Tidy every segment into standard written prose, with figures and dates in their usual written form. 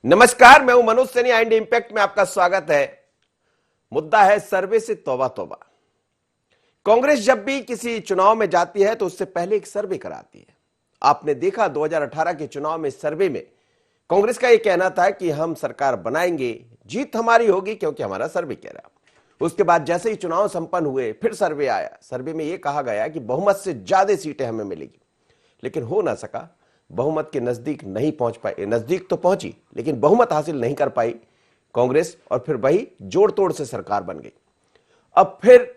नमस्कार, मैं हूं मनोज सैनी। इंडिया इंपैक्ट में आपका स्वागत है। मुद्दा है सर्वे से तौबा तौबा। कांग्रेस जब भी किसी चुनाव में जाती है तो उससे पहले एक सर्वे कराती है। आपने देखा 2018 के चुनाव में सर्वे में कांग्रेस का यह कहना था कि हम सरकार बनाएंगे, जीत हमारी होगी क्योंकि हमारा सर्वे कह रहा। उसके बाद जैसे ही चुनाव संपन्न हुए फिर सर्वे आया। सर्वे में यह कहा गया कि बहुमत से ज्यादा सीटें हमें मिलेगी, लेकिन हो ना सका। बहुमत के नजदीक नहीं पहुंच पाई। नजदीक तो पहुंची लेकिन बहुमत हासिल नहीं कर पाई कांग्रेस, और फिर वही जोड़ तोड़ से सरकार बन गई। अब फिर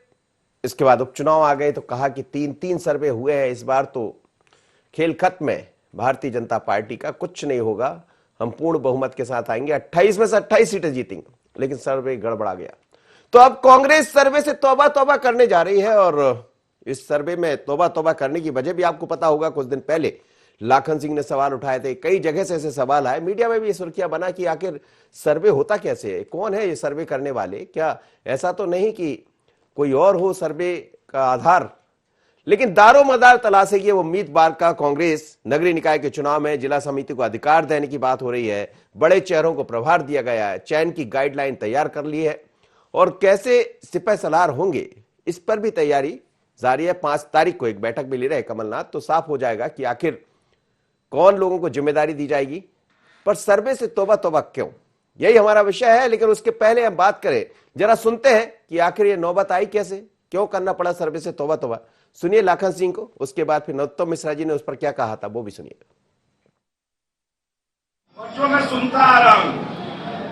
इसके बाद उपचुनाव आ गए तो कहा कि तीन तीन सर्वे हुए हैं, इस बार तो खेल खत्म है, भारतीय जनता पार्टी का कुछ नहीं होगा, हम पूर्ण बहुमत के साथ आएंगे, 28 में से 28 सीटें जीतेंगे। लेकिन सर्वे गड़बड़ा गया। तो अब कांग्रेस सर्वे से तौबा तौबा करने जा रही है। और इस सर्वे में तौबा तौबा करने की वजह भी आपको पता होगा। कुछ दिन पहले लाखन सिंह ने सवाल उठाए थे, कई जगह से ऐसे सवाल आए, मीडिया में भी ये सुर्खियां बना कि आखिर सर्वे होता कैसे है, कौन है ये सर्वे करने वाले, क्या ऐसा तो नहीं कि कोई और हो सर्वे का आधार। लेकिन दारो मदार तलाशेगी वो उम्मीदवार का। कांग्रेस नगरीय निकाय के चुनाव में जिला समिति को अधिकार देने की बात हो रही है, बड़े चेहरों को प्रभार दिया गया है, चयन की गाइडलाइन तैयार कर ली है, और कैसे सिपह सलार होंगे इस पर भी तैयारी जारी है। 5 तारीख को एक बैठक भी ले रहे कमलनाथ, तो साफ हो जाएगा कि आखिर कौन लोगों को जिम्मेदारी दी जाएगी। पर सर्वे से तौबा तौबा क्यों, यही हमारा विषय है। लेकिन उसके पहले हम बात करें, जरा सुनते हैं कि आखिर ये नौबत आई कैसे, क्यों करना पड़ा सर्वे से तौबा तौबा। सुनिए लाखन सिंह को, उसके बाद फिर नरोत्तम मिश्रा जी ने उस पर क्या कहा था वो भी सुनिए। जो मैं सुनता आ रहा हूं,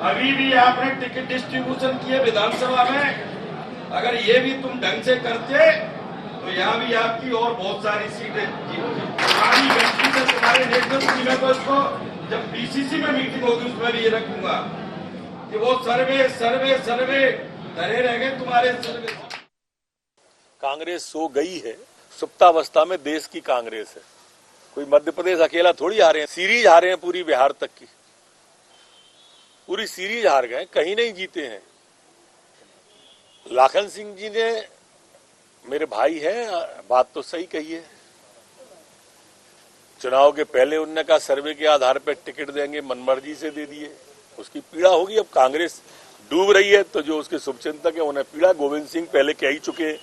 अभी भी आपने टिकट डिस्ट्रीब्यूशन किए विधानसभा में, अगर ये भी तुम ढंग से करते तो यहाँ भी आपकी और बहुत सारी सीटें पुरानी व्यक्ति से तुम्हारे नेतृत्व में, तो इसको जब बीसीसी में मीटिंग होगी उसमें भी ये रखूंगा कि वो सर्वे सर्वे सर्वे धरे रह गए तुम्हारे सर्वे। कांग्रेस सो गई है, सुप्तावस्था में देश की कांग्रेस है। कोई मध्य प्रदेश अकेला थोड़ी हारे हैं, सीरीज हारे हैं पूरी बिहार तक की, पूरी सीरीज हार गए, कहीं नहीं जीते हैं। लाखन सिंह जी ने, मेरे भाई हैं, बात तो सही कही है। चुनाव के पहले उनने कहा सर्वे के आधार पर टिकट देंगे, मनमर्जी से दे दिए। उसकी पीड़ा होगी। अब कांग्रेस डूब रही है तो जो उसके शुभचिंतक है उन्हें पीड़ा। गोविंद सिंह पहले कह ही चुके हैं।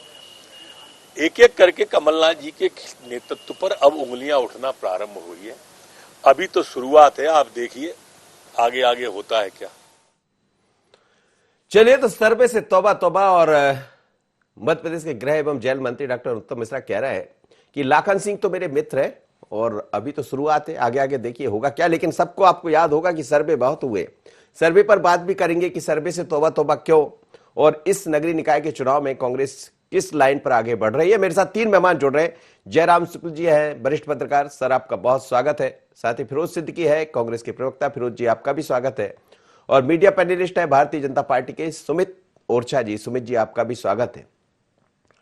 एक एक करके कमलनाथ जी के नेतृत्व पर अब उंगलियां उठना प्रारंभ हुई है। अभी तो शुरुआत है, आप देखिए आगे आगे होता है क्या। चलिए, तो सर्वे से तौबा तौबा। और मध्य प्रदेश के गृह एवं जेल मंत्री डॉक्टर नरोत्तम मिश्रा कह रहे हैं कि लाखन सिंह तो मेरे मित्र है और अभी तो शुरुआत है, आगे आगे देखिए होगा क्या। लेकिन सबको आपको याद होगा कि सर्वे बहुत हुए, सर्वे पर बात भी करेंगे कि सर्वे से तौबा तौबा क्यों, और इस नगरीय निकाय के चुनाव में कांग्रेस किस लाइन पर आगे बढ़ रही है। मेरे साथ 3 मेहमान जुड़ रहे हैं। जयराम शुक्ल जी हैं, वरिष्ठ पत्रकार, सर आपका बहुत स्वागत है। साथ ही फिरोज सिद्दीकी है, कांग्रेस के प्रवक्ता, फिरोज जी आपका भी स्वागत है। और मीडिया पैनलिस्ट है भारतीय जनता पार्टी के सुमित ओरछा जी, सुमित जी आपका भी स्वागत है।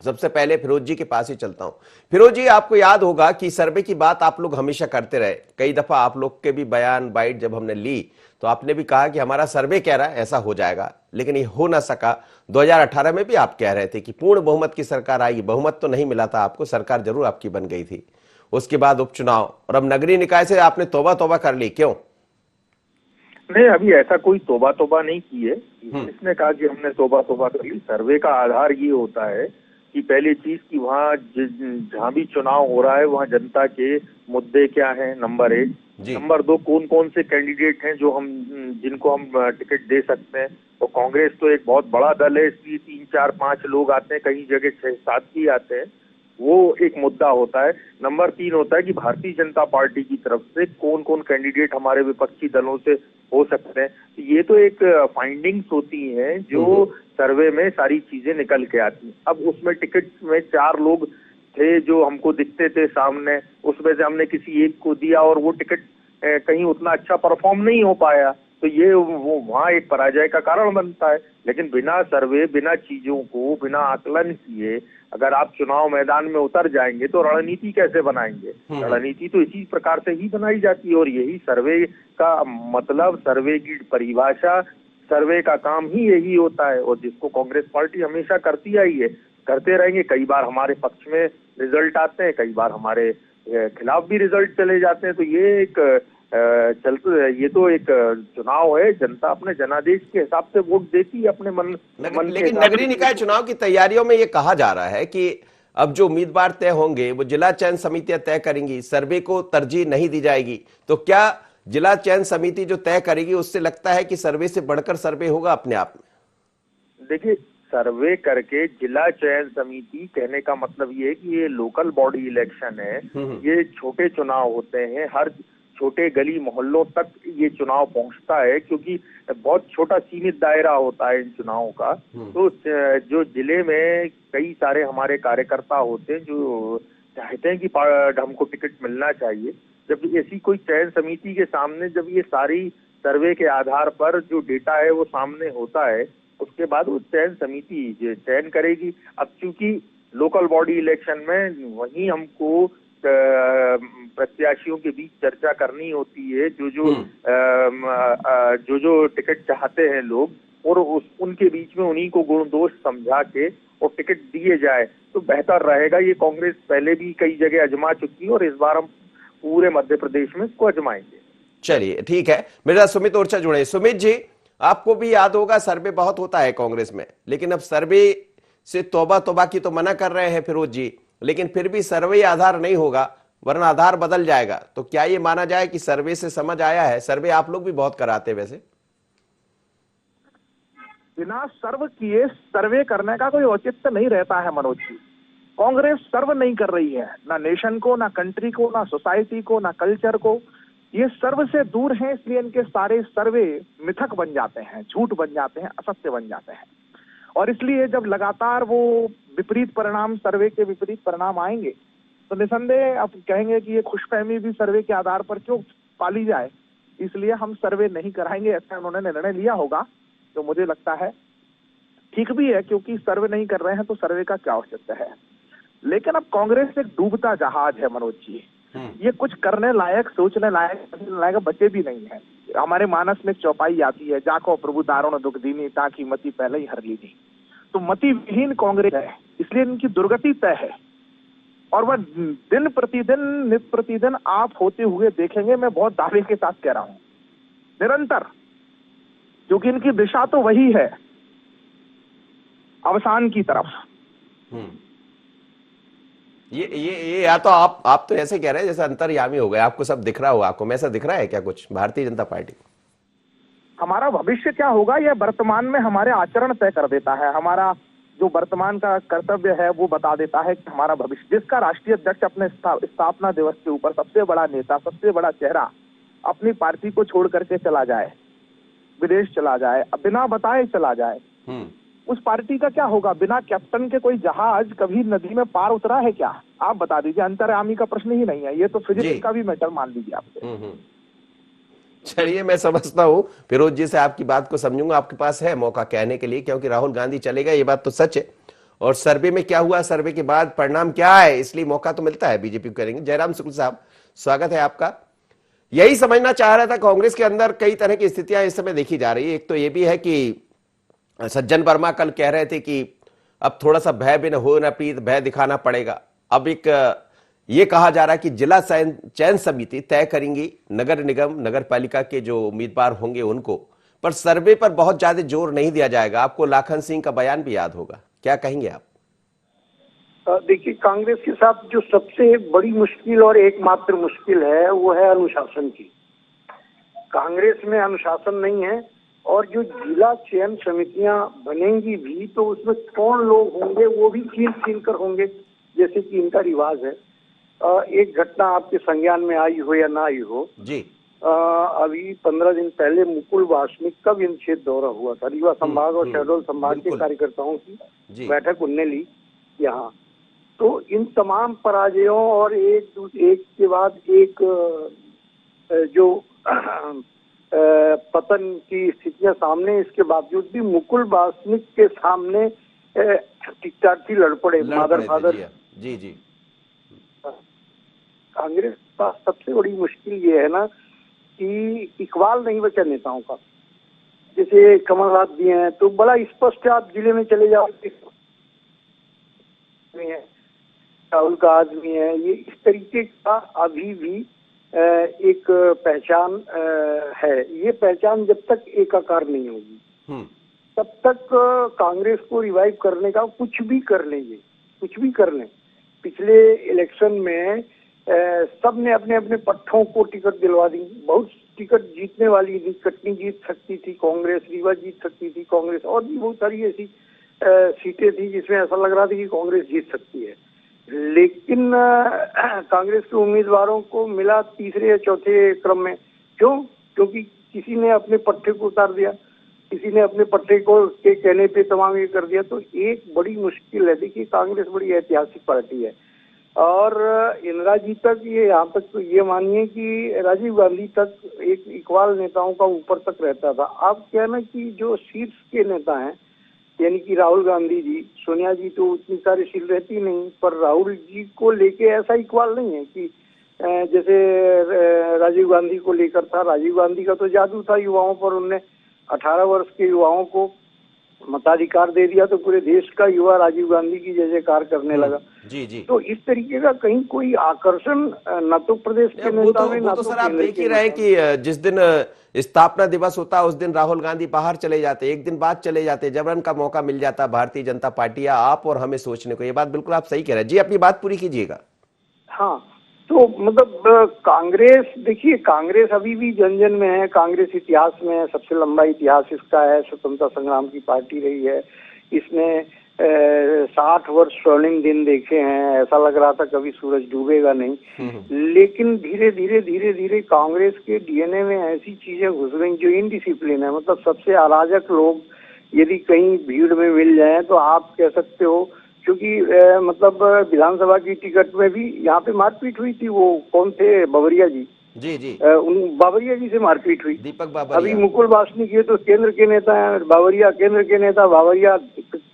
सबसे पहले फिरोज जी के पास ही चलता हूं। फिरोज जी, आपको याद होगा कि सर्वे की बात आप लोग हमेशा करते रहे, कई दफा आप लोग के भी बयान बाइट जब हमने ली तो आपने भी कहा कि हमारा सर्वे कह रहा है ऐसा हो जाएगा, लेकिन ये हो ना सका। 2018 में भी आप कह रहे थे कि पूर्ण बहुमत की सरकार आएगी, बहुमत तो नहीं मिला था आपको, सरकार जरूर आपकी बन गई थी। उसके बाद उपचुनाव, और अब नगरीय निकाय से आपने तौबा तौबा कर ली, क्यों? नहीं, अभी ऐसा कोई तौबा तौबा नहीं की है। इसने कहा कि हमने तौबा तौबा कर ली। सर्वे का आधार ये होता है कि पहली चीज कि वहाँ जहाँ भी चुनाव हो रहा है वहाँ जनता के मुद्दे क्या हैं, नंबर 1। नंबर 2, कौन कौन से कैंडिडेट हैं जो हम जिनको हम टिकट दे सकते हैं। तो कांग्रेस तो एक बहुत बड़ा दल है, इसलिए 3, 4, 5 लोग आते हैं, कहीं जगह 6, 7 ही आते हैं, वो एक मुद्दा होता है। नंबर 3 होता है कि भारतीय जनता पार्टी की तरफ से कौन कौन कैंडिडेट हमारे विपक्षी दलों से हो सकते हैं। ये तो एक फाइंडिंग्स होती हैं जो सर्वे में सारी चीजें निकल के आती हैं। अब उसमें टिकट में 4 लोग थे जो हमको दिखते थे सामने, उसमें से हमने किसी एक को दिया और वो टिकट कहीं उतना अच्छा परफॉर्म नहीं हो पाया, तो ये वो वहाँ एक पराजय का कारण बनता है। लेकिन बिना सर्वे, बिना चीजों को, बिना आकलन किए अगर आप चुनाव मैदान में उतर जाएंगे तो रणनीति कैसे बनाएंगे? रणनीति तो इसी प्रकार से ही बनाई जाती है, और यही सर्वे का मतलब, सर्वे की परिभाषा, सर्वे का काम ही यही होता है, और जिसको कांग्रेस पार्टी हमेशा करती आई है, करते रहेंगे। कई बार हमारे पक्ष में रिजल्ट आते हैं, कई बार हमारे खिलाफ भी रिजल्ट चले जाते हैं। तो ये एक चलते, ये तो एक चुनाव है, जनता अपने जनादेश के हिसाब से वोट देती है अपने मन के लेकिन हिसाब नगरीय से। निकाय चुनाव की तैयारियों में ये कहा जा रहा है कि अब जो उम्मीदवार तय होंगे वो जिला चयन समितियां तय करेंगी, सर्वे को तरजीह नहीं दी जाएगी। तो क्या जिला चयन समिति जो तय करेगी उससे लगता है कि सर्वे से बढ़कर सर्वे होगा अपने आप में? देखिए, सर्वे करके जिला चयन समिति कहने का मतलब ये है कि ये लोकल बॉडी इलेक्शन है, ये छोटे चुनाव होते हैं, हर छोटे गली मोहल्लों तक ये चुनाव पहुंचता है, क्योंकि बहुत छोटा सीमित दायरा होता है इन चुनावों का। तो जो जिले में कई सारे हमारे कार्यकर्ता होते हैं जो चाहते हैं कि हमको टिकट मिलना चाहिए, जब ऐसी कोई चयन समिति के सामने जब ये सारी सर्वे के आधार पर जो डेटा है वो सामने होता है, उसके बाद वो चयन समिति चयन करेगी। अब चूंकि लोकल बॉडी इलेक्शन में वहीं हमको प्रत्याशियों के बीच चर्चा करनी होती है, जो टिकट चाहते हैं लोग, और उनके बीच में उन्हीं को गुण दोष समझा के और टिकट दिए जाए तो बेहतर रहेगा। ये कांग्रेस पहले भी कई जगह आजमा चुकी है और इस बार हम पूरे मध्य प्रदेश में इसको आजमाएंगे। चलिए ठीक है, मेरा सुमित ओरछा जुड़े। सुमित जी, आपको भी याद होगा सर्वे बहुत होता है कांग्रेस में, लेकिन अब सर्वे से तौबा तौबा की तो मना कर रहे हैं फिरोज जी, लेकिन फिर भी सर्वे आधार नहीं होगा वरना आधार बदल जाएगा। तो क्या ये माना जाए कि सर्वे से समझ आया है? सर्वे आप लोग भी बहुत कराते हैं वैसे। बिना सर्व किए सर्वे करने का कोई औचित्य नहीं रहता है मनोज जी। कांग्रेस सर्व नहीं कर रही है, ना नेशन को, ना कंट्री को, ना सोसाइटी को, ना कल्चर को। ये सर्व से दूर हैं, इसलिए इनके सारे सर्वे मिथक बन जाते हैं, झूठ बन जाते हैं, असत्य बन जाते हैं। और इसलिए जब लगातार वो विपरीत परिणाम, सर्वे के विपरीत परिणाम आएंगे तो निसंदेह अब कहेंगे कि ये खुशफहमी भी सर्वे के आधार पर क्यों पाली जाए, इसलिए हम सर्वे नहीं कराएंगे, ऐसा उन्होंने निर्णय लिया होगा। तो मुझे लगता है ठीक भी है, क्योंकि सर्वे नहीं कर रहे हैं तो सर्वे का क्या औचित्य है। लेकिन अब कांग्रेस एक डूबता जहाज है मनोज जी, ये कुछ करने लायक, सोचने लायक बचे भी नहीं है। हमारे मानस में एक चौपाई आती है, जाको प्रभु दारुण दुख दीनी ताकि मति पहले ही हर लीनी। तो मति विहीन कांग्रेस है, इसलिए इनकी दुर्गति तय है और वह दिन प्रतिदिन, नित प्रतिदिन आप होते हुए देखेंगे। मैं बहुत दावे के साथ कह रहा हूं, निरंतर, क्योंकि इनकी दिशा तो वही है, अवसान की तरफ। ये या तो आप तो ऐसे कह रहे हैं जैसे अंतर्यामी हो गए, आपको सब दिख रहा हो। आपको में ऐसा दिख रहा है क्या कुछ भारतीय जनता पार्टी को? हमारा भविष्य क्या होगा यह वर्तमान में हमारे आचरण तय कर देता है। हमारा जो वर्तमान का कर्तव्य है वो बता देता है कि हमारा भविष्य। जिसका राष्ट्रीय अध्यक्ष अपने स्थापना दिवस के ऊपर, सबसे बड़ा नेता, सबसे बड़ा चेहरा अपनी पार्टी को छोड़ करके चला जाए, विदेश चला जाए, बिना बताए चला जाए, उस पार्टी का क्या होगा? बिना कैप्टन के कोई जहाज कभी नदी में पार उतरा है क्या? आप बता दीजिए। अंतर्यामी का प्रश्न ही नहीं है, ये तो फिजिक्स का भी मैटर मान लीजिए आपसे। चलिए, मैं समझता हूं, फिरोज जी से आपकी बात को समझूंगा। आपके पास है मौका कहने के लिए, क्योंकि राहुल गांधी चले गए, ये बात तो सच है। और सर्वे में क्या हुआ, सर्वे के बाद परिणाम क्या है, इसलिए मौका तो मिलता है, बीजेपी को करेंगे। जयराम शुक्ल साहब, स्वागत है आपका। यही समझना चाह रहा था, कांग्रेस के अंदर कई तरह की स्थितियां इस समय देखी जा रही है। एक तो ये भी है कि सज्जन वर्मा कल कह रहे थे कि अब थोड़ा सा भय बिन हो न प्रीत, भय दिखाना पड़ेगा। अब एक ये कहा जा रहा है कि जिला चयन समिति तय करेंगी नगर निगम, नगर पालिका के जो उम्मीदवार होंगे उनको, पर सर्वे पर बहुत ज्यादा जोर नहीं दिया जाएगा। आपको लाखन सिंह का बयान भी याद होगा, क्या कहेंगे आप? देखिए, कांग्रेस के साथ जो सबसे बड़ी मुश्किल और एकमात्र मुश्किल है वो है अनुशासन की। कांग्रेस में अनुशासन नहीं है, और जो जिला चयन समितियां बनेंगी भी तो उसमें कौन लोग होंगे वो भी छीन कर होंगे, जैसे कि इनका रिवाज है। एक घटना आपके संज्ञान में आई हो या ना आई हो जी, अभी 15 दिन पहले मुकुल वासनिक का विंछेद दौरा हुआ था। रीवा संभाग और शहडोल संभाग के कार्यकर्ताओं की बैठक उनने ली यहाँ। तो इन तमाम पराजयों और एक के बाद एक जो पतन की स्थितियां सामने, इसके बावजूद भी मुकुल वासनिक के सामने टिकटार्थी लड़ पड़े, मदर फादर। जी जी। कांग्रेस के पास सबसे बड़ी मुश्किल ये है ना कि इकबाल नहीं बचा नेताओं का। जैसे कमलनाथ भी हैं तो बड़ा स्पष्ट, आप जिले में चले जाओ, राहुल का आदमी है, ये इस तरीके का अभी भी एक पहचान है। ये पहचान जब तक एकाकार नहीं होगी तब तक कांग्रेस को रिवाइव करने का कुछ भी कर लेंगे, कुछ भी कर लें। पिछले इलेक्शन में सब ने अपने अपने पट्टों को टिकट दिलवा दी। बहुत टिकट जीतने वाली थी, कटनी जीत सकती थी कांग्रेस, रीवा जीत सकती थी कांग्रेस, और भी बहुत सारी ऐसी सीटें थी जिसमें ऐसा लग रहा था कि कांग्रेस जीत सकती है। लेकिन कांग्रेस के उम्मीदवारों को मिला तीसरे या चौथे क्रम में। क्यों? क्योंकि किसी ने अपने पट्टे को उतार दिया, किसी ने अपने पट्टे को के कहने पे तमाम ये कर दिया। तो एक बड़ी मुश्किल है। देखिए, कांग्रेस बड़ी ऐतिहासिक पार्टी है और इंदिरा जी तक, ये यहाँ तक तो ये मानिए कि राजीव गांधी तक एक इकबाल नेताओं का ऊपर तक रहता था। अब क्या है ना कि जो शीर्ष के नेता हैं, यानी कि राहुल गांधी जी, सोनिया जी तो उतनी कार्यशील रहती नहीं, पर राहुल जी को लेके ऐसा इकबाल नहीं है कि जैसे राजीव गांधी को लेकर था। राजीव गांधी का तो जादू था युवाओं पर, उनने 18 वर्ष के युवाओं को मताधिकार दे दिया तो पूरे देश का युवा राजीव गांधी की जय जयकार करने लगा। जी जी। तो इस तरीके का कहीं कोई आकर्षण न तो प्रदेश के नेता में, वो तो सर आप देख ही रहे हैं कि जिस दिन स्थापना दिवस होता उस दिन राहुल गांधी बाहर चले जाते, एक दिन बाद चले जाते, जबरन का मौका मिल जाता भारतीय जनता पार्टी या आप और हमें सोचने को। ये बात बिल्कुल आप सही कह रहे हैं। जी, अपनी बात पूरी कीजिएगा। हाँ, तो मतलब कांग्रेस, देखिए कांग्रेस अभी भी जन जन में है। कांग्रेस इतिहास में है, सबसे लंबा इतिहास इसका है, स्वतंत्रता संग्राम की पार्टी रही है। इसने 60 वर्ष स्वर्णिम दिन देखे हैं। ऐसा लग रहा था कभी सूरज डूबेगा नहीं, लेकिन धीरे धीरे धीरे धीरे कांग्रेस के डीएनए में ऐसी चीजें घुस गई जो इनडिसिप्लिन है। मतलब सबसे अराजक लोग यदि कहीं भीड़ में मिल जाएं तो आप कह सकते हो, क्योंकि मतलब विधानसभा की टिकट में भी यहाँ पे मारपीट हुई थी। वो कौन थे? बावरिया जी। जी जी, उन बावरिया जी से मारपीट हुई। दीपक बाबरिया। अभी मुकुल वासनिक ये तो केंद्र के नेता हैं, बावरिया केंद्र के नेता। बावरिया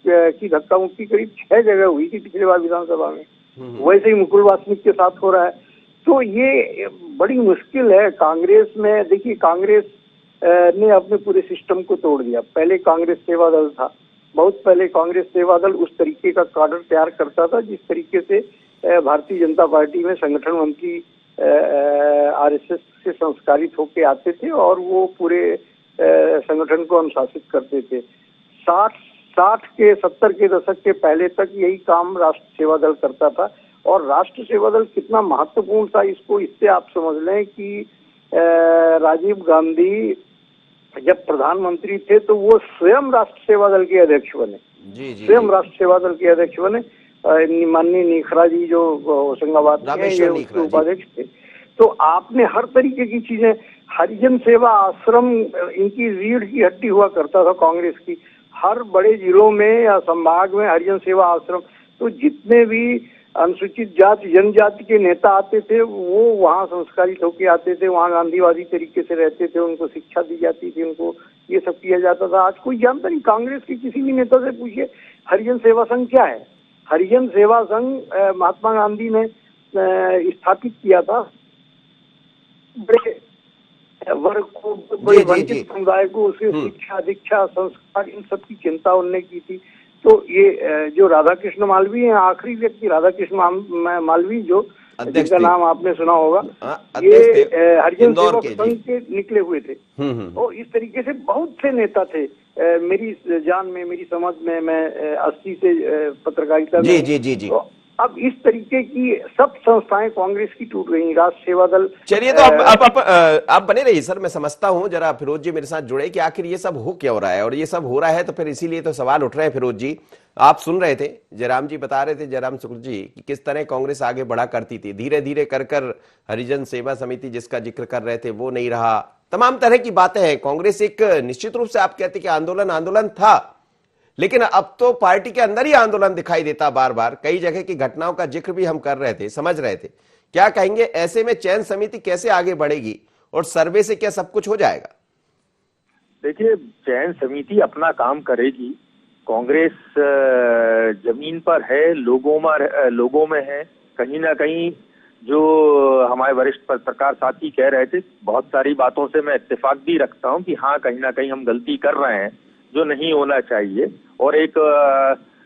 की धक्का मुक्की करीब 6 जगह हुई थी पिछले बार विधानसभा में। वैसे ही मुकुल वासनिक के साथ हो रहा है। तो ये बड़ी मुश्किल है कांग्रेस में। देखिए, कांग्रेस ने अपने पूरे सिस्टम को तोड़ दिया। पहले कांग्रेस सेवा दल था, बहुत पहले कांग्रेस सेवा दल उस तरीके का काडर तैयार करता था जिस तरीके से भारतीय जनता पार्टी में संगठन मंत्री आरएसएस से संस्कारित होके आते थे और वो पूरे संगठन को अनुशासित करते थे। 60 के 70 के दशक के पहले तक यही काम राष्ट्र सेवा दल करता था। और राष्ट्र सेवा दल कितना महत्वपूर्ण था इसको इससे आप समझ लें कि राजीव गांधी जब प्रधानमंत्री थे तो वो स्वयं राष्ट्र सेवा दल के अध्यक्ष बने। जी जी, स्वयं राष्ट्र सेवा दल के अध्यक्ष बने। माननीय निखरा जी जो होशंगाबाद के ये उसके उपाध्यक्ष थे। तो आपने हर तरीके की चीजें, हरिजन सेवा आश्रम इनकी रीढ़ की हड्डी हुआ करता था कांग्रेस की। हर बड़े जिलों में या संभाग में हरिजन सेवा आश्रम। तो जितने भी अनुसूचित जाति जनजाति के नेता आते थे वो वहाँ संस्कारित होके आते थे, वहाँ गांधीवादी तरीके से रहते थे, उनको शिक्षा दी जाती थी, उनको ये सब किया जाता था। आज कोई जानता नहीं। कांग्रेस के किसी भी नेता से पूछिए हरिजन सेवा संघ क्या है। हरिजन सेवा संघ महात्मा गांधी ने स्थापित किया था। बड़े वर्ग को, बड़े वंचित समुदाय को उसके शिक्षा दीक्षा संस्कार इन सब की चिंता उन्होंने की थी। तो ये जो राधा कृष्ण मालवीय हैं, आखिरी व्यक्ति राधा कृष्ण मालवीय जो जिनका नाम आपने सुना होगा, ये हरिजन सेवा संघ के निकले हुए थे। और इस तरीके से बहुत से नेता थे। मेरी जान में, मेरी समझ में, मैं 80 से पत्रकारिता में। जी जी जी। तो अब इस तरीके की सब संस्थाएं कांग्रेस की टूट गई। राष्ट्र सेवा दल। चलिए, तो आप बने रहिए सर, मैं समझता हूं। जरा फिरोज जी मेरे साथ जुड़े कि आखिर ये सब हो क्या हो रहा है, और ये सब हो रहा है तो फिर इसीलिए तो सवाल उठ रहे हैं। फिरोज जी, आप सुन रहे थे, जयराम जी बता रहे थे, जयराम शुक्ल जी, कि किस तरह कांग्रेस आगे बढ़ा करती थी। धीरे धीरे कर हरिजन सेवा समिति जिसका जिक्र कर रहे थे वो नहीं रहा। तमाम तरह की बातें हैं। कांग्रेस एक निश्चित रूप से आप कहते कि आंदोलन था, लेकिन अब तो पार्टी के अंदर ही आंदोलन दिखाई देता बार बार। कई जगह की घटनाओं का जिक्र भी हम कर रहे थे, समझ रहे थे। क्या कहेंगे ऐसे में चयन समिति कैसे आगे बढ़ेगी और सर्वे से क्या सब कुछ हो जाएगा? देखिए, चयन समिति अपना काम करेगी। कांग्रेस जमीन पर है, लोगों में है। कहीं ना कहीं जो हमारे वरिष्ठ पत्रकार साथी कह रहे थे, बहुत सारी बातों से मैं इत्तेफाक भी रखता हूं कि हाँ, कहीं ना कहीं हम गलती कर रहे हैं जो नहीं होना चाहिए। और एक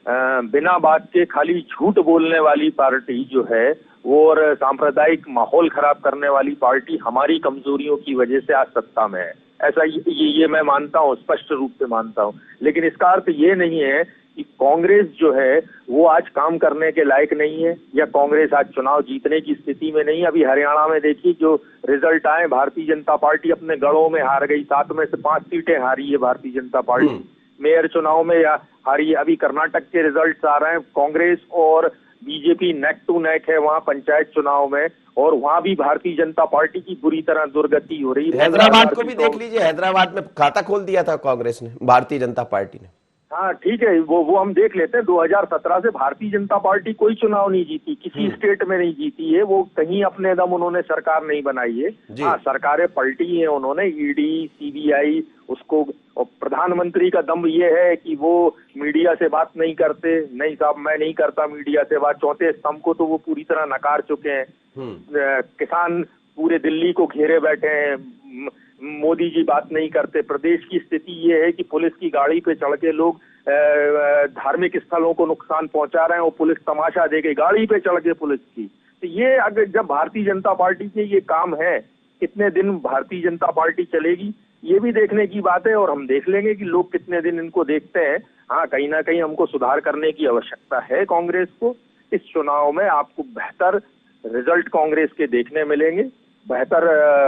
बिना बात के खाली झूठ बोलने वाली पार्टी जो है वो और सांप्रदायिक माहौल खराब करने वाली पार्टी हमारी कमजोरियों की वजह से आज सत्ता में है, ऐसा ये मैं मानता हूँ, स्पष्ट रूप से मानता हूँ। लेकिन इसका अर्थ ये नहीं है कि कांग्रेस जो है वो आज काम करने के लायक नहीं है या कांग्रेस आज चुनाव जीतने की स्थिति में नहीं। अभी हरियाणा में देखिए जो रिजल्ट आए, भारतीय जनता पार्टी अपने गढ़ों में हार गई, 7 में से 5 सीटें हारी है भारतीय जनता पार्टी। मेयर चुनाव में हारी। अभी कर्नाटक के रिजल्ट्स आ रहे हैं, कांग्रेस और बीजेपी नेक टू नेक है वहां पंचायत चुनाव में, और वहां भी भारतीय जनता पार्टी की बुरी तरह दुर्गति हो रही है। हैदराबाद को भी देख लीजिए, हैदराबाद में खाता खोल दिया था कांग्रेस ने, भारतीय जनता पार्टी ने। हाँ ठीक है, वो हम देख लेते हैं। 2017 से भारतीय जनता पार्टी कोई चुनाव नहीं जीती, किसी स्टेट में नहीं जीती है, वो कहीं अपने दम उन्होंने सरकार नहीं बनाई है। हाँ, सरकारें पलटी है उन्होंने, ईडी, सीबीआई, उसको। और प्रधानमंत्री का दम ये है कि वो मीडिया से बात नहीं करते। नहीं साहब, मैं नहीं करता मीडिया से बात। चौथे स्तंभ को तो वो पूरी तरह नकार चुके हैं। किसान पूरे दिल्ली को घेरे बैठे हैं, मोदी जी बात नहीं करते। प्रदेश की स्थिति ये है कि पुलिस की गाड़ी पे चढ़ के लोग धार्मिक स्थलों को नुकसान पहुंचा रहे हैं, वो पुलिस तमाशा देके गाड़ी पे चढ़ के पुलिस की। तो ये अगर जब भारतीय जनता पार्टी के ये काम है, कितने दिन भारतीय जनता पार्टी चलेगी ये भी देखने की बात है, और हम देख लेंगे कि लोग कितने दिन इनको देखते हैं। हाँ, कहीं ना कहीं हमको सुधार करने की आवश्यकता है कांग्रेस को। इस चुनाव में आपको बेहतर रिजल्ट कांग्रेस के देखने मिलेंगे, बेहतर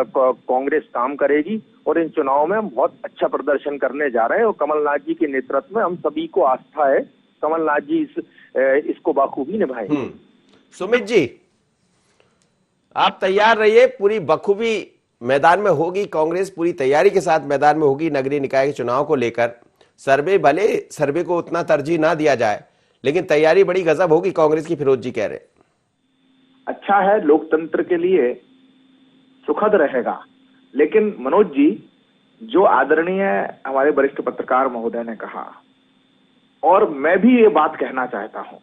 कांग्रेस काम करेगी, और इन चुनाव में हम बहुत अच्छा प्रदर्शन करने जा रहे हैं। और कमलनाथ जी के नेतृत्व में हम सभी को आस्था है, कमलनाथ जी इसको बाखूबी निभाएंगे। सुमित जी, आप तैयार रहिए, पूरी बखूबी मैदान में होगी कांग्रेस, पूरी तैयारी के साथ मैदान में होगी नगरीय निकाय के चुनाव को लेकर। सर्वे को उतना तरजीह ना दिया जाए, लेकिन तैयारी बड़ी गजब होगी कांग्रेस की, फिरोज जी कह रहे। अच्छा है, लोकतंत्र के लिए सुखद रहेगा। लेकिन मनोज जी, जो आदरणीय हमारे वरिष्ठ पत्रकार महोदय ने कहा, और मैं भी ये बात कहना चाहता हूं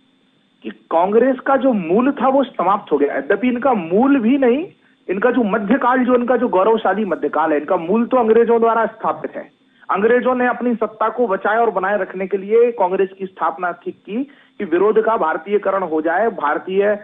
कि कांग्रेस का जो मूल था वो समाप्त हो गया। यद्यपि इनका मूल भी नहीं, इनका जो मध्यकाल, जो इनका जो गौरवशाली मध्यकाल है, इनका मूल तो अंग्रेजों द्वारा स्थापित है। अंग्रेजों ने अपनी सत्ता को बचाए और बनाए रखने के लिए कांग्रेस की स्थापना ठीक की कि विरोध का भारतीयकरण हो जाए, भारतीय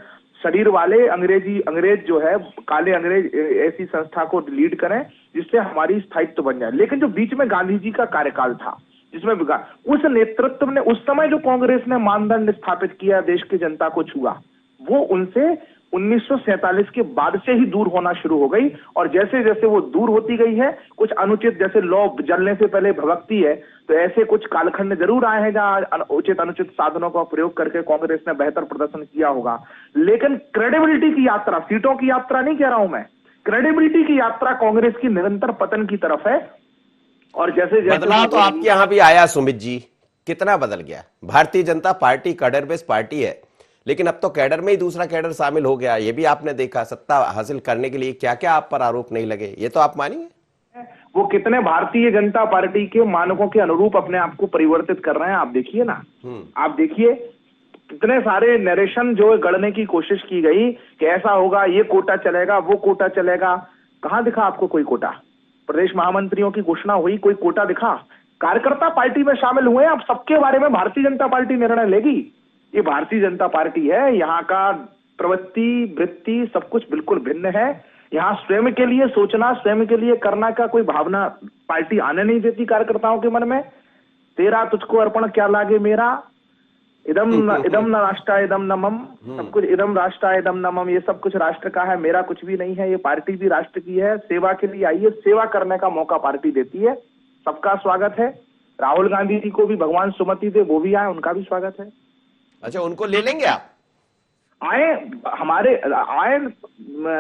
शरीर वाले अंग्रेज जो है, काले अंग्रेज ऐसी संस्था को लीड करें जिससे हमारी स्थायित्व बन जाए। लेकिन जो बीच में गांधी जी का कार्यकाल था, जिसमें उस नेतृत्व ने उस समय जो कांग्रेस ने मानदंड स्थापित किया, देश की जनता को छुआ, वो उनसे 1947 के बाद से ही दूर होना शुरू हो गई। और जैसे जैसे वो दूर होती गई है, कुछ अनुचित, जैसे लौ जलने से पहले भभकती है, तो ऐसे कुछ कालखंड जरूर आए हैं जहां उचित अनुचित साधनों का प्रयोग करके कांग्रेस ने बेहतर प्रदर्शन किया होगा। लेकिन क्रेडिबिलिटी की यात्रा, सीटों की यात्रा नहीं कह रहा हूं मैं, क्रेडिबिलिटी की यात्रा कांग्रेस की निरंतर पतन की तरफ है। और जैसे बदलाव तो आपके यहां भी आया सुमित जी, कितना बदल गया। Bharatiya Janata party cadre based party है, लेकिन अब तो कैडर में ही दूसरा कैडर शामिल हो गया। ये भी आपने देखा, सत्ता हासिल करने के लिए क्या क्या आप पर आरोप नहीं लगे, ये तो आप मानिए। वो कितने भारतीय जनता पार्टी के मानकों के अनुरूप अपने आप को परिवर्तित कर रहे हैं, आप देखिए ना। आप देखिए कितने सारे नरेशन जो गढ़ने की कोशिश की गई कि ऐसा होगा, ये कोटा चलेगा, वो कोटा चलेगा। कहां दिखा आपको कोई कोटा? प्रदेश महामंत्रियों की घोषणा हुई, कोई कोटा दिखा? कार्यकर्ता पार्टी में शामिल हुए, अब सबके बारे में भारतीय जनता पार्टी निर्णय लेगी। ये भारतीय जनता पार्टी है, यहाँ का प्रवृत्ति वृत्ति सब कुछ बिल्कुल भिन्न है। यहाँ स्वयं के लिए सोचना, स्वयं के लिए करना का कोई भावना पार्टी आने नहीं देती कार्यकर्ताओं के मन में। तेरा तुझको अर्पण क्या लागे मेरा, इदम न राष्ट्र इदम न मम, सब कुछ इदम राष्ट्र इदम न मम, ये सब कुछ राष्ट्र का है, मेरा कुछ भी नहीं है। ये पार्टी भी राष्ट्र की है, सेवा के लिए आई है, सेवा करने का मौका पार्टी देती है। सबका स्वागत है। राहुल गांधी जी को भी भगवान सुमति दे, वो भी आए, उनका भी स्वागत है। अच्छा, उनको ले लेंगे आप? आए, हमारे आए,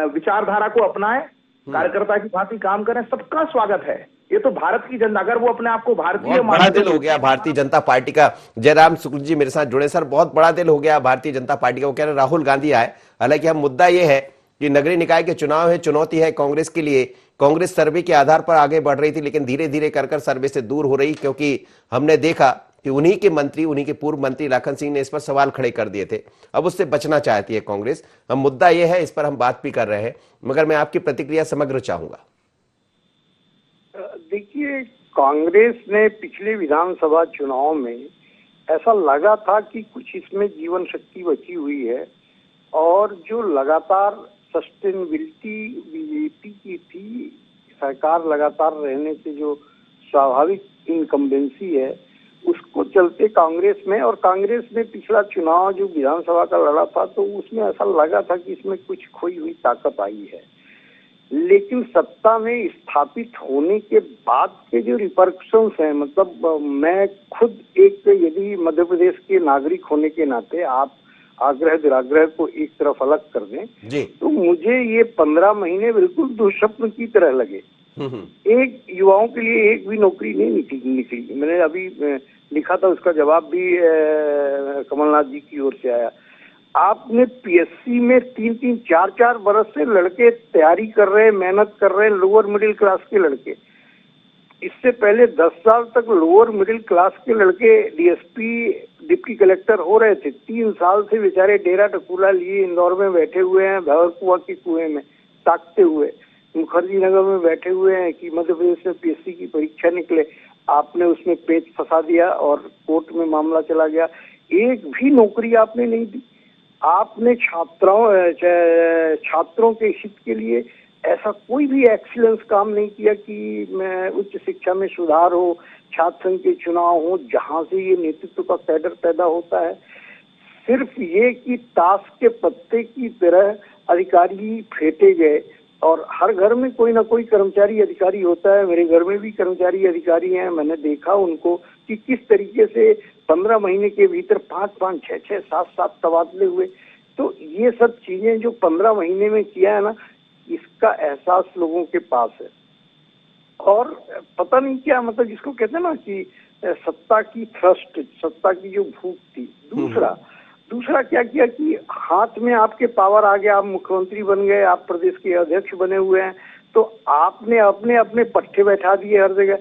विचारधारा को अपनाएं, कार्यकर्ता की भांति काम करें, सबका स्वागत है। ये तो भारत की जनता, अगर वो अपने आप को भारतीय, बड़ा दिल हो गया भारतीय जनता पार्टी का। जयराम शुक्ल जी मेरे साथ जुड़े। सर, बहुत बड़ा दिल हो गया भारतीय जनता पार्टी का। वो कह रहे राहुल गांधी आए। हालांकि हम मुद्दा ये है कि नगरीय निकाय के चुनाव है, चुनौती है कांग्रेस के लिए। कांग्रेस सर्वे के आधार पर आगे बढ़ रही थी, लेकिन धीरे धीरे कर सर्वे से दूर हो रही, क्योंकि हमने देखा कि उन्हीं के मंत्री, उन्हीं के पूर्व मंत्री लाखन सिंह ने इस पर सवाल खड़े कर दिए थे। अब उससे बचना चाहती है कांग्रेस। हम मुद्दा यह है, इस पर हम बात भी कर रहे हैं, मगर मैं आपकी प्रतिक्रिया समग्र चाहूंगा। देखिए, कांग्रेस ने पिछले विधानसभा चुनाव में ऐसा लगा था कि कुछ इसमें जीवन शक्ति बची हुई है, और जो लगातार सस्टेनेबिलिटी बीजेपी की थी, सरकार लगातार रहने से जो स्वाभाविक इनकम्बेंसी है, उसको चलते कांग्रेस में, और कांग्रेस ने पिछला चुनाव जो विधानसभा का लड़ा था तो उसमें ऐसा लगा था कि इसमें कुछ खोई हुई ताकत आई है। लेकिन सत्ता में स्थापित होने के बाद के जो रिपरकशंस हैं, मतलब मैं खुद एक, यदि मध्य प्रदेश के नागरिक होने के नाते आप आग्रह दुराग्रह को एक तरफ अलग कर दें जी। तो मुझे ये 15 महीने बिल्कुल दुःस्वप्न की तरह लगे। एक युवाओं के लिए एक भी नौकरी नहीं निकली। मैंने अभी लिखा था, उसका जवाब भी कमलनाथ जी की ओर से आया। आपने पीएससी में 3-3, 4-4 बरस से लड़के तैयारी कर रहे हैं, मेहनत कर रहे हैं, लोअर मिडिल क्लास के लड़के। इससे पहले 10 साल तक लोअर मिडिल क्लास के लड़के डीएसपी, डिप्टी कलेक्टर हो रहे थे। 3 साल से बेचारे डेरा टकूला लिए इंदौर में बैठे हुए हैं, भंवरकुआं के कुएं में ताकते हुए, मुखर्जी नगर में बैठे हुए हैं कि मध्य प्रदेश में पीएससी की परीक्षा निकले। आपने उसमें पेच फंसा दिया और कोर्ट में मामला चला गया। एक भी नौकरी आपने नहीं दी। आपने छात्रों के हित के लिए ऐसा कोई भी एक्सीलेंस काम नहीं किया कि मैं उच्च शिक्षा में सुधार हो, छात्र संघ के चुनाव हो, जहां से ये नेतृत्व का कैडर पैदा होता है। सिर्फ ये कि ताश के पत्ते की तरह अधिकारी फेंटे गए, और हर घर में कोई ना कोई कर्मचारी अधिकारी होता है। मेरे घर में भी कर्मचारी अधिकारी हैं। मैंने देखा उनको कि किस तरीके से 15 महीने के भीतर 5-5, 6-6, 7-7 तबादले हुए। तो ये सब चीजें जो 15 महीने में किया है ना, इसका एहसास लोगों के पास है। और पता नहीं क्या, मतलब जिसको कहते हैं ना कि सत्ता की थ्रस्ट, सत्ता की जो भूख थी। दूसरा क्या किया कि हाथ में आपके पावर आ गया, आप मुख्यमंत्री बन गए, आप प्रदेश के अध्यक्ष बने हुए हैं, तो आपने अपने अपने पट्टे बैठा दिए हर जगह।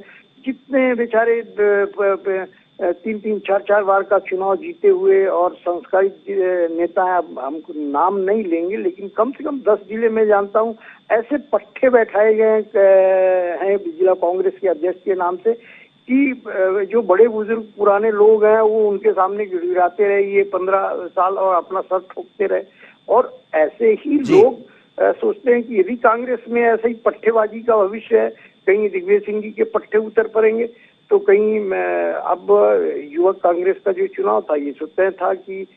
जितने बेचारे 3-3, 4-4 बार का चुनाव जीते हुए और संस्कारित नेता हैं, अब हम नाम नहीं लेंगे, लेकिन कम से कम 10 जिले में जानता हूं ऐसे पट्टे बैठाए गए हैं जिला कांग्रेस के अध्यक्ष के नाम से, कि जो बड़े बुजुर्ग पुराने लोग हैं वो उनके सामने गिड़गिड़ाते रहे ये 15 साल और अपना सर ठोकते रहे। और ऐसे ही लोग सोचते हैं कि यदि कांग्रेस में ऐसे ही पट्टेबाजी का भविष्य है, कहीं दिग्विजय सिंह जी के पट्टे उतर पड़ेंगे, तो कहीं अब युवक कांग्रेस का जो चुनाव था ये तय था कि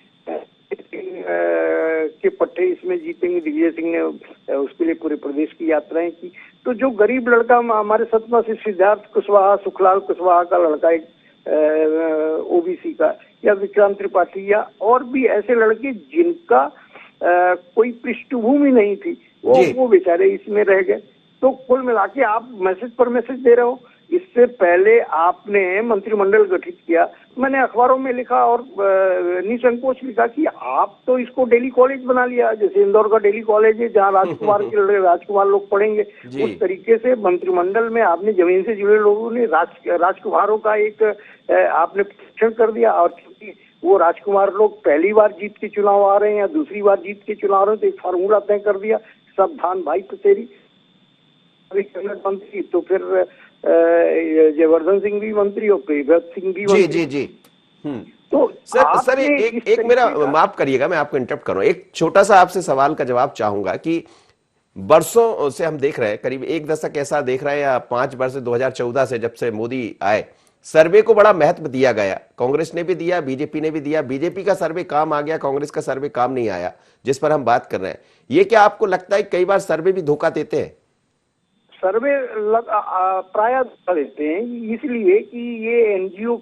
के पट्टे इसमें जीतेंगे। दिग्विजय सिंह ने उसके लिए पूरे प्रदेश की यात्राएं की। तो जो गरीब लड़का हमारे सतना से सिद्धार्थ कुशवाहा, सुखलाल कुशवाहा का लड़का, एक ओबीसी का, या विक्रांत त्रिपाठी, या और भी ऐसे लड़के जिनका कोई पृष्ठभूमि नहीं थी, वो बेचारे इसमें रह गए। तो कुल मिला के आप मैसेज पर मैसेज दे रहे हो। इससे पहले आपने मंत्रिमंडल गठित किया। मैंने अखबारों में लिखा और निसंकोच लिखा कि आप तो इसको डेली कॉलेज बना लिया, जैसे इंदौर का डेली कॉलेज है जहाँ राजकुमार लोग पढ़ेंगे। उस तरीके से मंत्रिमंडल में आपने जमीन से जुड़े लोगों ने राजकुमारों का एक आपने प्रशिक्षण कर दिया। और क्योंकि वो राजकुमार लोग पहली बार जीत के चुनाव आ रहे हैं या दूसरी बार जीत के चुनाव आ रहे हैं, तो एक फार्मूला तय कर दिया, सावधान भाई पसेरी मंत्री, तो फिर जयवर्धन सिंह भी मंत्री और प्रियव्रत सिंह भी मंत्री। जी। तो सर एक मेरा माफ करिएगा, मैं आपको इंटरप्ट करूं। एक छोटा सा आपसे सवाल का जवाब चाहूंगा कि बरसों से हम देख रहे हैं, करीब 1 दशक ऐसा देख रहे हैं, या 5 वर्ष 2014 से जब से मोदी आए, सर्वे को बड़ा महत्व दिया गया। कांग्रेस ने भी दिया, बीजेपी ने भी दिया। बीजेपी का सर्वे काम आ गया, कांग्रेस का सर्वे काम नहीं आया, जिस पर हम बात कर रहे हैं। ये क्या आपको लगता है कई बार सर्वे भी धोखा देते हैं? सर्वे प्राय देते हैं, इसलिए कि ये एनजीओ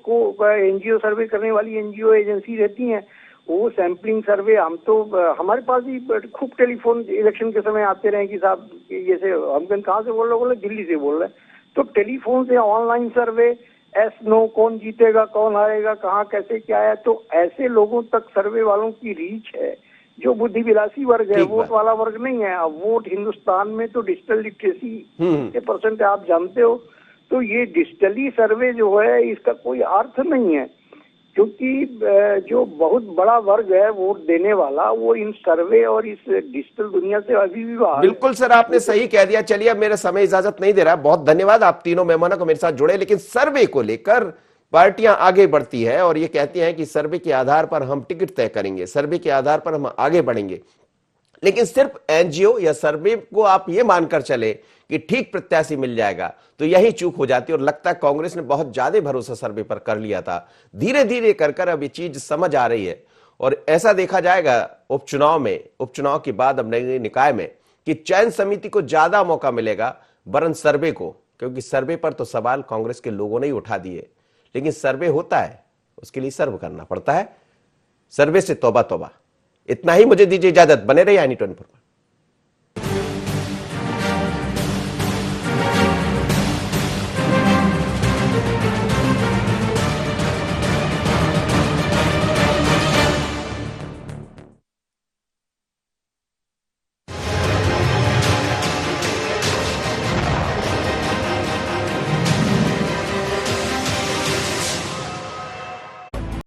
सर्वे करने वाली एनजीओ एजेंसी रहती हैं, वो सैंपलिंग सर्वे। हम तो हमारे पास भी खूब टेलीफोन इलेक्शन के समय आते रहे कि साहब जैसे हम कहाँ से बोल रहे, बोले दिल्ली से बोल रहे हैं, तो टेलीफोन से ऑनलाइन सर्वे, एस नो, कौन जीतेगा कौन हारेगा कहाँ कैसे क्या है। तो ऐसे लोगों तक सर्वे वालों की रीच है जो बुद्धि विलासी वर्ग है, वोट वाला वर्ग नहीं है। अब वोट हिंदुस्तान में तो डिजिटल लिटरेसी के परसेंट आप जानते हो, तो ये डिजिटली सर्वे जो है इसका कोई अर्थ नहीं है, क्योंकि जो बहुत बड़ा वर्ग है वोट देने वाला, वो इन सर्वे और इस डिजिटल दुनिया से अभी भी बाहर। बिल्कुल सर, आपने सही कह दिया। चलिए, अब मेरा समय इजाजत नहीं दे रहा। बहुत धन्यवाद, आप तीनों मेहमानों को मेरे साथ जुड़े। लेकिन सर्वे को लेकर पार्टियां आगे बढ़ती है और ये कहती हैं कि सर्वे के आधार पर हम टिकट तय करेंगे, सर्वे के आधार पर हम आगे बढ़ेंगे, लेकिन सिर्फ एनजीओ या सर्वे को आप ये मानकर चले कि ठीक प्रत्याशी मिल जाएगा, तो यही चूक हो जाती है। और लगता है कांग्रेस ने बहुत ज्यादा भरोसा सर्वे पर कर लिया था। धीरे धीरे कर अब ये चीज समझ आ रही है और ऐसा देखा जाएगा उपचुनाव में, उपचुनाव के बाद अब नए निकाय में, कि चयन समिति को ज्यादा मौका मिलेगा वरन सर्वे को, क्योंकि सर्वे पर तो सवाल कांग्रेस के लोगों ने ही उठा दिए। लेकिन सर्वे होता है, उसके लिए सर्व करना पड़ता है। सर्वे से तौबा तौबा। इतना ही मुझे दीजिए इजाजत, बने रहिए i24 पर।